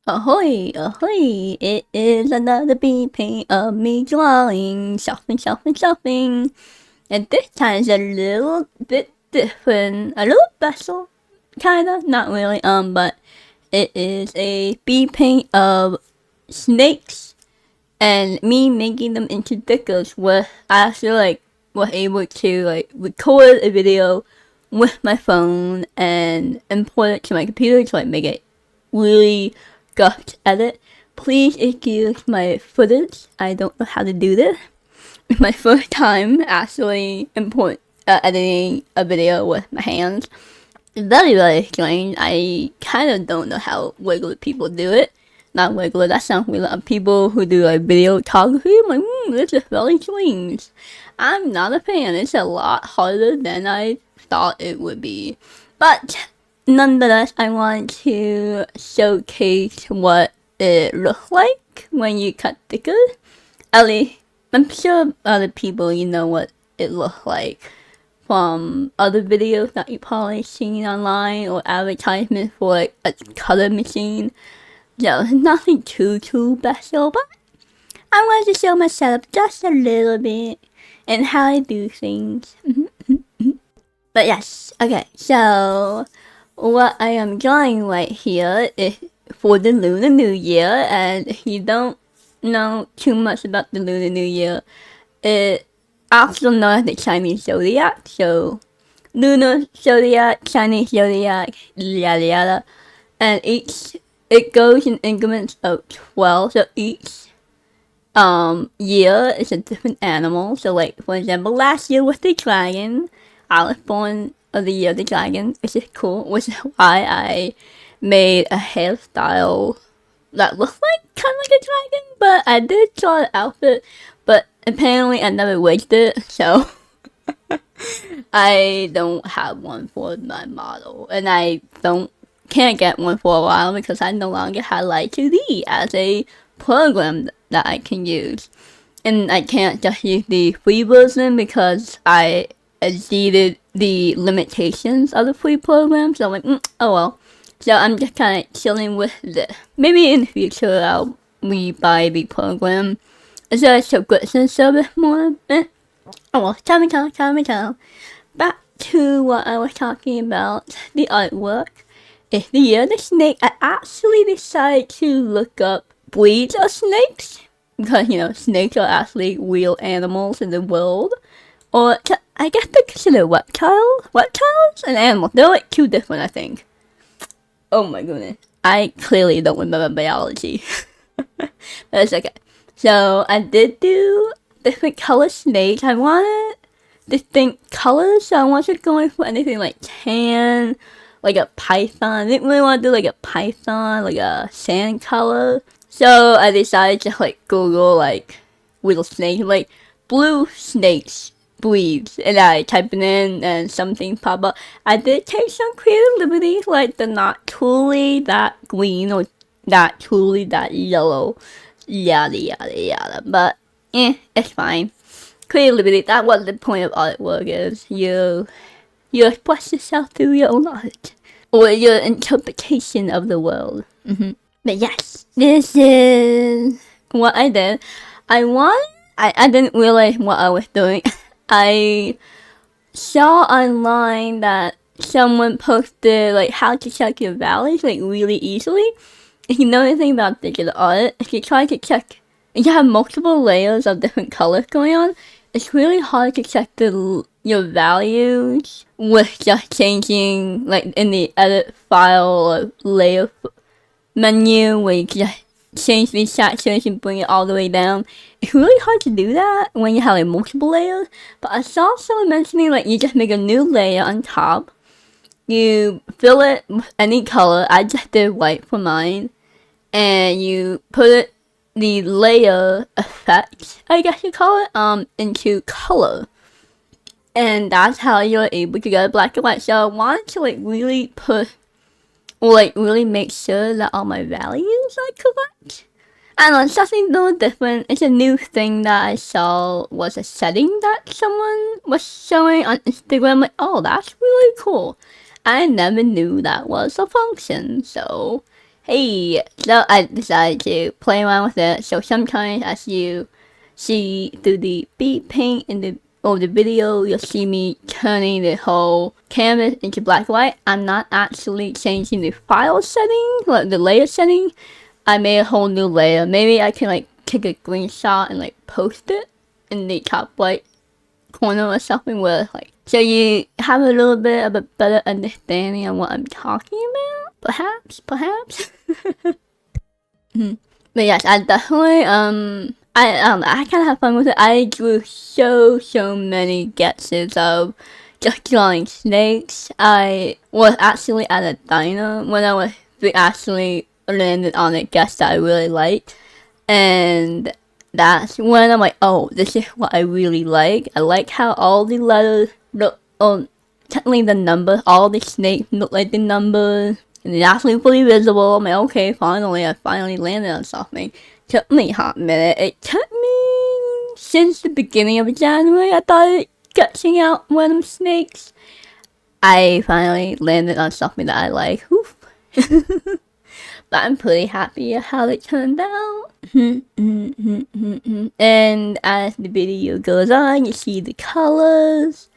Ahoy, ahoy! It is another beat paint of me drawing, shuffling. And this time is a little bit different, a little special, kinda, not really, but it is a beat paint of snakes and me making them into stickers where I actually was able to record a video with my phone and import it to my computer to make it really gut edit. Please excuse my footage. I don't know how to do this. It's my first time actually editing a video with my hands. It's very strange. I kind of don't know how regular people do it. Not regular, that sounds weird. People who do videography, I'm like, this is very strange. I'm not a fan. It's a lot harder than I thought it would be. But nonetheless, I want to showcase what it looks like when you cut stickers. At least, I'm sure other people, what it looks like from other videos that you've probably seen online or advertisements for a color machine. So, nothing too special, but I wanted to show my setup just a little bit and how I do things. But yes, okay, so what I am drawing right here is for the Lunar New Year, and if you don't know too much about the Lunar New Year, it also known as the Chinese Zodiac, so Lunar Zodiac, Chinese Zodiac, yada yada, and it goes in increments of 12, so each year is a different animal. So for example, last year was the dragon. I was born of the year of the dragon, which is cool, which is why I made a hairstyle that looks kind of like a dragon, but I did draw the outfit, but apparently I never wigged it, so I don't have one for my model, and I can't get one for a while because I no longer have Light 2D as a program that I can use. And I can't just use the free version because I exceeded the limitations of the free program. So I'm like, oh well. So I'm just kind of chilling with this. Maybe in the future I'll buy the program. Is there a subscription service more? Oh well, time and time. Back to what I was talking about, the artwork. It's the year of the snake. I actually decided to look up breeds of snakes because snakes are actually real animals in the world, or I guess they're considered reptiles and animals. They're two different, I think. Oh my goodness, I clearly don't remember biology. But it's okay. So I did do different color snakes. I wanted distinct colors, so I wasn't going for anything like tan, like a python. I didn't really want to do a python, a sand color. So I decided to Google little snakes, blue snakes breeds, and I type it in and something pop up. I did take some creative liberties, they're not truly that green or not truly that yellow, yada, but it's fine. Creative liberty, that's what the point of artwork is. You express yourself through your own art or your interpretation of the world. But yes, this is what I did. I didn't realize what I was doing. I saw online that someone posted how to check your values really easily. If you know anything about digital art, if you try to check, if you have multiple layers of different colors going on, it's really hard to check your values with just changing in the edit file or layer menu where you just change the saturation and bring it all the way down. It's really hard to do that when you have multiple layers. But I saw someone mentioning you just make a new layer on top. You fill it with any color. I just did white for mine. And you put the layer effect, I guess you call it, into color. And that's how you're able to get black and white. So I wanted to really put, or really make sure that all my values are correct. I don't know, it's something a little different. It's a new thing that I saw was a setting that someone was showing on Instagram. Oh, that's really cool. I never knew that was a function. So, Hey, so I decided to play around with it. So sometimes as you see through the speed paint in the video, you'll see me turning the whole canvas into black and white. I'm not actually changing the file setting, like the layer setting. I made a whole new layer. Maybe I can like take a screenshot and like post it in the top right corner or something where like, so you have a little bit of a better understanding of what I'm talking about. Perhaps. But yes, I definitely I don't know, I kind of have fun with it. I drew so many guesses of just drawing snakes. I was actually at a diner when we actually landed on a guess that I really liked, and that's when I'm like, oh, this is what I really like. I like how all the letters look, technically the numbers, all the snakes look like the numbers. And it's actually fully visible. I'm like, okay, I finally landed on something. Took me a hot minute. It took me since the beginning of January. I thought guessing out one of them snakes. I finally landed on something that I like. Oof. But I'm pretty happy at how it turned out. And as the video goes on, you see the colors.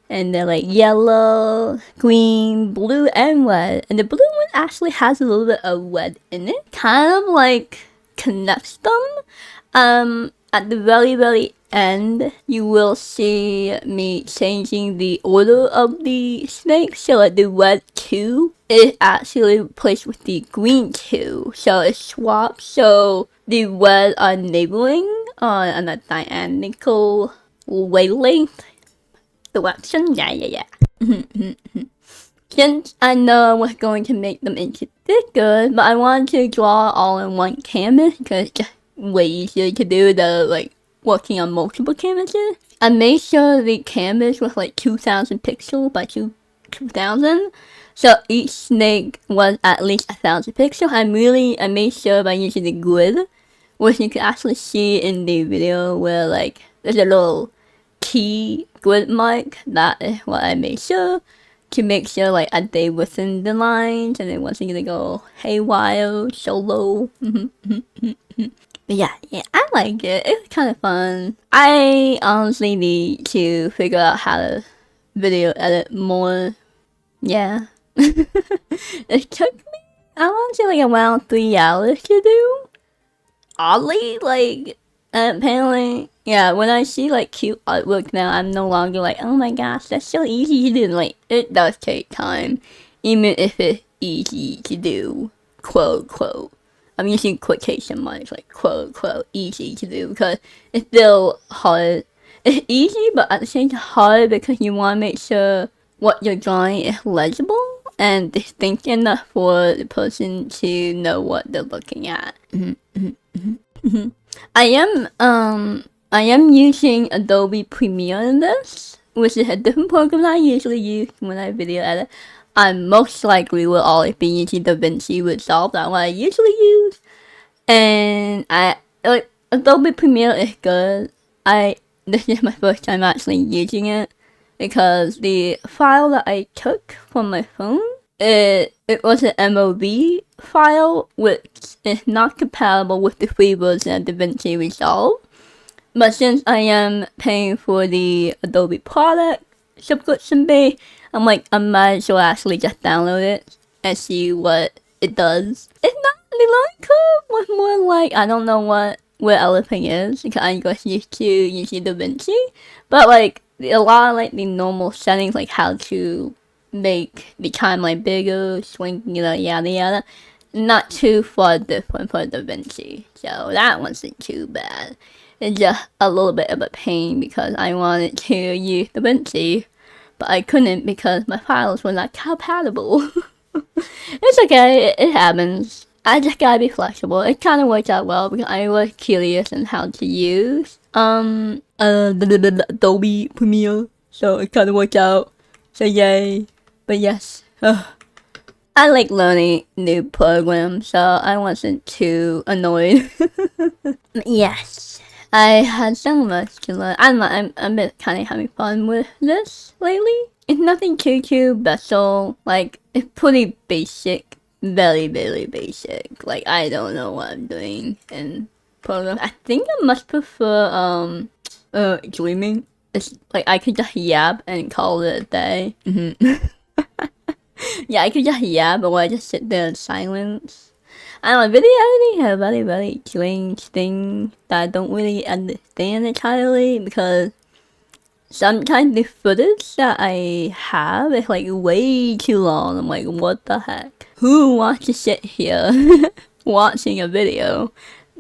And they're like yellow, green, blue, and red. And the blue one actually has a little bit of red in it. Kind of like connects them. At the very end, you will see me changing the order of the snakes. So like the red 2 is actually replaced with the green 2. So it swaps. So the red are neighboring on a diagonal wavelength direction. Yeah. Since I know I was going to make them into thicker, but I wanted to draw all in one canvas because it's just way easier to do than like working on multiple canvases. I made sure the canvas was like 2,000 pixels by 2,000. So each snake was at least 1,000 pixels. I made sure by using the grid, which you can actually see in the video where like there's a little key grid mark. That is what I made sure to make sure like I stayed within the lines and it wasn't gonna go haywire solo. But yeah, I like it. It's kind of fun. I honestly need to figure out how to video edit more. Yeah. It took me, I want to say like around 3 hours to do. Oddly, like, apparently, yeah, when I see like cute artwork now, I'm no longer like, oh my gosh, that's so easy to do. Like, it does take time, even if it's easy to do, quote, quote. I'm using quotation marks, like, quote, quote, easy to do, because it's still hard. It's easy, but at the same time hard because you want to make sure what you're drawing is legible and distinct enough for the person to know what they're looking at. I am using Adobe Premiere in this, which is a different program that I usually use when I video edit. I most likely will always be using DaVinci Resolve. That's what I usually use. And Adobe Premiere is good. This is my first time actually using it because the file that I took from my phone, it was an MOV file, which is not compatible with the free version of DaVinci Resolve. But since I am paying for the Adobe product subscription base, I'm like, I might as well actually just download it and see what it does. It's not really like with more like, I don't know what where everything is because I'm just used to using DaVinci. But like a lot of like the normal settings, like how to make the timeline bigger, shrink, yada yada, not too far different for DaVinci. So that wasn't too bad. It's just a little bit of a pain because I wanted to use DaVinci, but I couldn't because my files were not compatible. It's okay, it happens. I just gotta be flexible. It kind of worked out well because I was curious on how to use Adobe Premiere, so it kind of worked out. So yay! But yes, I like learning new programs, so I wasn't too annoyed. Yes, I had so much to learn. I'm been kind of having fun with this lately. It's nothing too special. Like, it's pretty basic very, very basic. Like, I don't know what I'm doing in program. I think I must prefer, dreaming. It's like I could just yap and call it a day. Yeah, I could just yap or I just sit there in silence. I don't know, video editing has a very, very strange thing that I don't really understand entirely because sometimes the footage that I have is like way too long. I'm like, what the heck? Who wants to sit here watching a video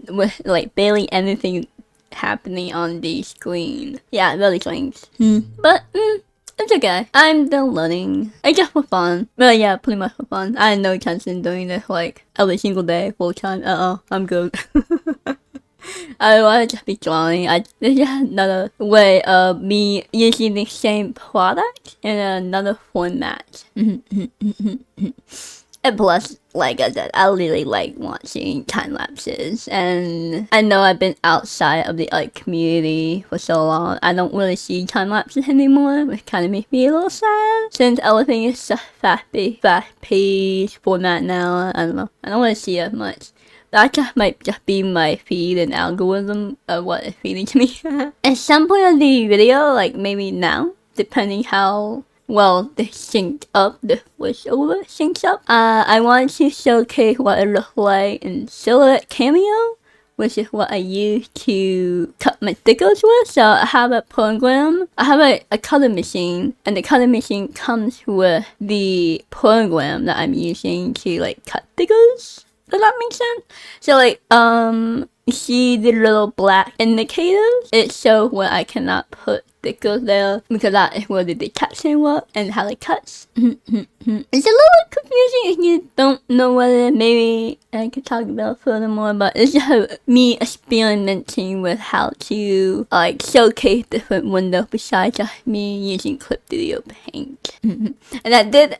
with like barely anything happening on the screen? Yeah, really strange. But it's okay. I'm still learning. It's just for fun. Well, yeah, pretty much for fun. I had no intention doing this like every single day, full time. I'm good. I want to just be drawing. This is just another way of me using the same product in another format. And plus, like I said, I really like watching time lapses, and I know I've been outside of the art community for so long. I don't really see time lapses anymore, which kind of makes me a little sad since everything is such fast-paced format now. I don't know. I don't want to see it much. That just might just be my feed and algorithm of what it's feeding to me. At some point of the video, like maybe now, depending how well the voiceover syncs up, I want to showcase what it looks like in Silhouette Cameo, which is what I use to cut my stickers with. So I have a program, I have a color machine, and the color machine comes with the program that I'm using to like cut stickers. Does that make sense? So like, you see the little black indicators? It shows where I cannot put stickers there because that is where the detection works and how it cuts. It's a little confusing if you don't know what it is. Maybe I could talk about it furthermore, but it's just me experimenting with how to like showcase different windows besides just me using Clip Studio Paint. And I did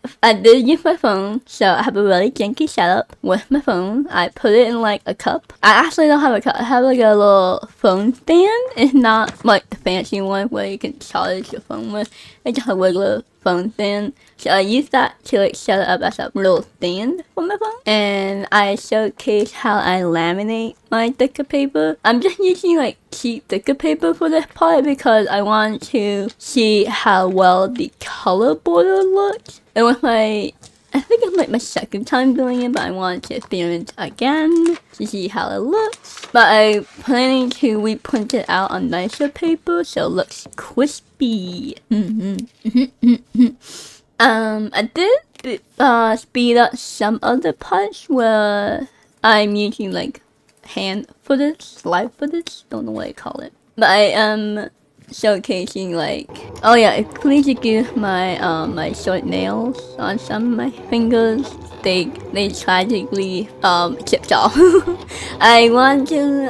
use my phone, so I have a really janky setup with my phone. I put it in like a cup. I actually don't have a cup. I have like a little phone stand. It's not like the fancy one where you can charge your phone with. It's just a regular phone stand. So I use that to like set it up as a little stand for my phone. And I showcase how I laminate my sticker paper. I'm just using like cheap sticker paper for this part because I want to see how well the color border looks. And with I think it's like my second time doing it, but I want to experiment again to see how it looks. But I'm planning to reprint it out on nicer paper so it looks crispy. I did speed up some other parts where I'm using like hand footage, live footage, don't know what I call it. But I am showcasing like, oh yeah, please excuse my my short nails on some of my fingers. They tragically chipped off. I want to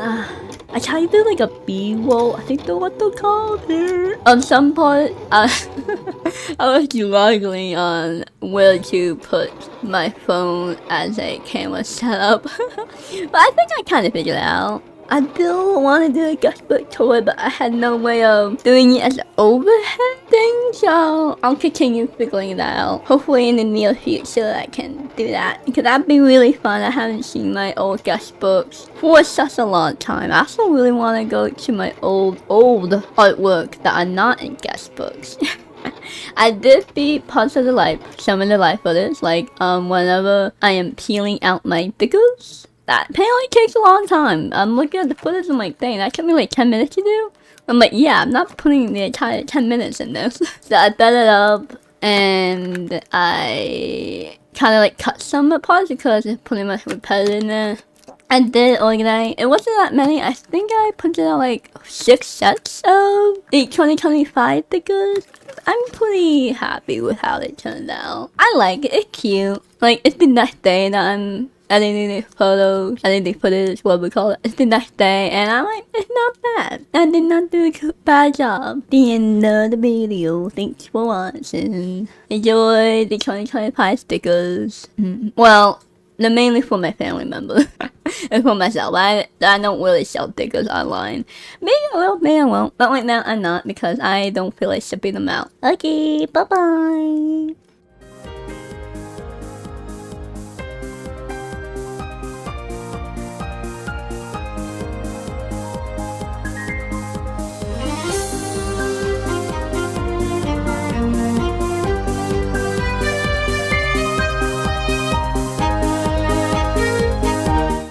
I tried to do like a B-roll, I think that's what they're called there. On some part, I was struggling on where to put my phone as a camera setup. But I think I kind of figured it out. I still want to do a guestbook tour, but I had no way of doing it as an overhead thing, so I'll continue figuring that out. Hopefully in the near future I can do that, because that'd be really fun. I haven't seen my old guestbooks for such a long time. I also really want to go to my old artwork that are not in guestbooks. I did see parts of some of the life footage, like whenever I am peeling out my stickers. That apparently takes a long time. I'm looking at the footage, I'm like, dang, that took me like 10 minutes to do? I'm like, yeah, I'm not putting the entire 10 minutes in this. So I set it up, and I kind of like cut some of the parts because it's pretty much repetitive in there. I did organize. It wasn't that many. I think I put out like 6 sets of the 2025 stickers. I'm pretty happy with how they turned out. I like it. It's cute. Like, it's the next day that I'm editing the photos, editing the footage, what we call it. It's the next day, and I'm like, it's not bad. I did not do a bad job. The end of the video. Thanks for watching. Enjoy the 2025 stickers. Well, they're mainly for my family members. And for myself. I don't really sell stickers online. Maybe I will, maybe I won't. But right now I'm not because I don't feel like shipping them out. Okay, bye bye.